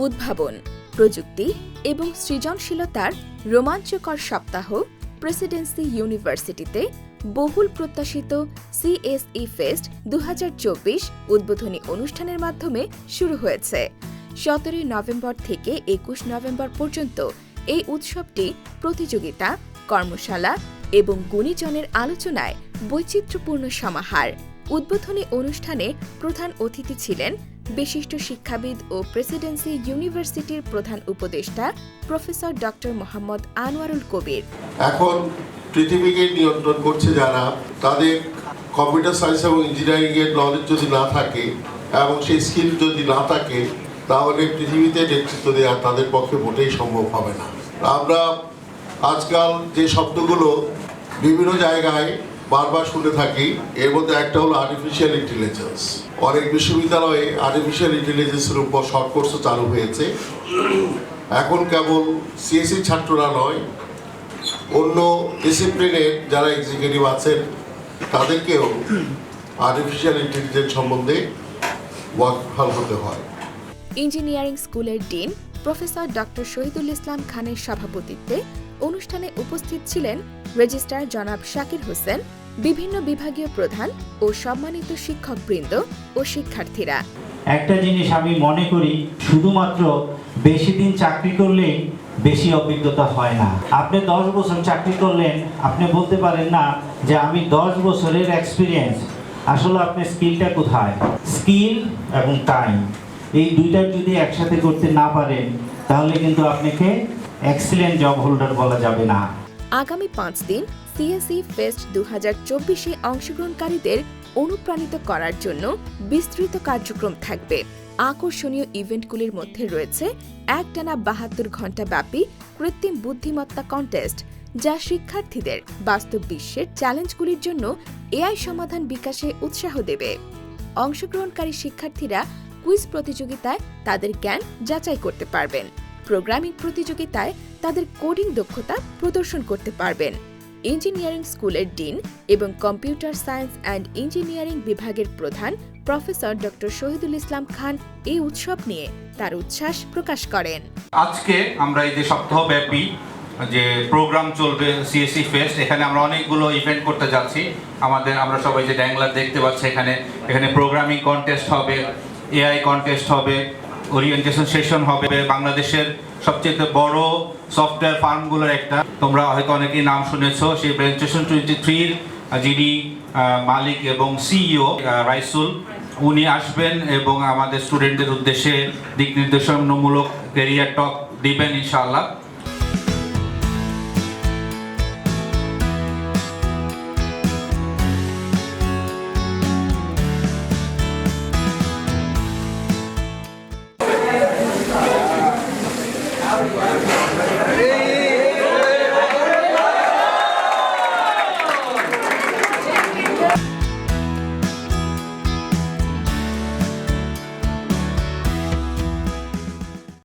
উদ্ভাবন, প্রযুক্তি এবং সৃজনশীলতার রোমাঞ্চকর সপ্তাহ প্রেসিডেন্সি ইউনিভার্সিটিতে বহুল প্রত্যাশিত সিএসই ফেস্ট 2024 উদ্বোধনী অনুষ্ঠানের মাধ্যমে শুরু হয়েছে। 17 নভেম্বর থেকে 21 নভেম্বর পর্যন্ত এই উৎসবটি প্রতিযোগিতা, কর্মশালা এবং গুণীজনের আলোচনায় বৈচিত্র্যপূর্ণ সমাহার। উদ্বোধনী অনুষ্ঠানে প্রধান অতিথি ছিলেন বিশিষ্ট শিক্ষাবিদ ও প্রেসিডেন্সি ইউনিভার্সিটির প্রধান উপদেষ্টা প্রফেসর ডক্টর মোহাম্মদ আনোয়ারুল কবির। এখন পৃথিবীকে নিয়ন্ত্রণ করছে যারা, তাদের কম্পিউটার সায়েন্স এবং ইঞ্জিনিয়ারিং এর নলেজ যদি না থাকে এবং সেই স্কিল যদি না থাকে, তাহলে পৃথিবীতে নেতৃত্ব দেওয়া তাদের পক্ষে মোটেই সম্ভব হবে না। আমরা আজকাল যে শব্দগুলো বিভিন্ন জায়গায় বারবার শুনে থাকি, এর মধ্যে একটা হলো আর্টিফিশিয়াল ইন্টেলিজেন্স। অনেক বিশ্ববিদ্যালয়ে আর্টিফিশিয়াল ইন্টেলিজেন্সের উপর শর্ট কোর্সও চালু হয়েছে। এখন কেবল সিএসসি ছাত্ররা নয়, অন্য ডিসিপ্লিনের যারা এক্সিকিউটিভ আছেন তাদেরকেও আর্টিফিশিয়াল ইন্টেলিজেন্স সম্বন্ধে ওয়াকিবহাল হতে হয়। ইঞ্জিনিয়ারিং স্কুলের dean professor doctor Shahidul Islam খানের সভাপতিত্বে অনুষ্ঠানে উপস্থিত ছিলেন রেজিস্ট্রার জনাব শাকির হোসেন, বিভিন্ন বিভাগীয় প্রধান ও সম্মানিত শিক্ষকবৃন্দ ও শিক্ষার্থীরা। একটা জিনিস আমি মনে করি, শুধুমাত্র বেশি দিন চাকরি করলেই বেশি অভিজ্ঞতা হয় না। আপনি 10 বছর চাকরি করলেন, আপনি বলতে পারেন না যে আমি 10 বছরের এক্সপিরিয়েন্স। আসলে আপনার স্কিলটা কোথায়? স্কিল এবং টাইম, এই দুইটা যদি একসাথে করতে না পারেন, তাহলে কিন্তু আপনাকে এক্সিলেন্ট জব হোল্ডার বলা যাবে না। আগামী 5 দিন সিএসই ফেস্ট 2024-এ অংশগ্রহণকারীদের অনুপ্রাণিত করার জন্য বিস্তৃত কার্যক্রম থাকবে। আকর্ষণীয় ইভেন্টগুলির মধ্যে রয়েছে একটানা 72 ঘণ্টা ব্যাপী কৃত্রিম বুদ্ধিমত্তা কন্টেস্ট, যা শিক্ষার্থীদের বাস্তব বিশ্বের চ্যালেঞ্জগুলির জন্য এআই সমাধান বিকাশে উৎসাহ দেবে। অংশগ্রহণকারী শিক্ষার্থীরা কুইজ প্রতিযোগিতায় তাদের জ্ঞান যাচাই করতে পারবেন, প্রোগ্রামিং প্রতিযোগিতায় তাদের কোডিং দক্ষতা প্রদর্শন করতে পারবেন। ইঞ্জিনিয়ারিং স্কুলের ডিন এবং কম্পিউটার সায়েন্স অ্যান্ড ইঞ্জিনিয়ারিং বিভাগের প্রধান প্রফেসর ডক্টর শহীদুল ইসলাম খান এই উৎসব নিয়ে তার উচ্ছ্বাস প্রকাশ করেন। আজকে আমরা এই যে সপ্তাহব্যাপী যে প্রোগ্রাম চলবে সিএসই ফেস্ট, এখানে আমরা অনেকগুলো ইভেন্ট করতে যাচ্ছি। আমরা সবাই যে ড্যাংলার দেখতে পাচ্ছি, এখানে প্রোগ্রামিং কন্টেস্ট হবে, এআই কন্টেস্ট হবে, ওরিয়েন্টেশন সেশন হবে, বাংলাদেশের সবচেয়ে বড় সফটওয়্যার ফার্মগুলোর একটা, তোমরা হয়তো অনেকেই নাম শুনেছো, সেই প্রেজেন্টেশন 23-র যিনি মালিক এবং সিইও রাইসুল, উনি আসবেন এবং আমাদের স্টুডেন্টদের উদ্দেশ্যে দিক নির্দেশনামূলক ক্যারিয়ার টক দিবেন ইনশাআল্লাহ।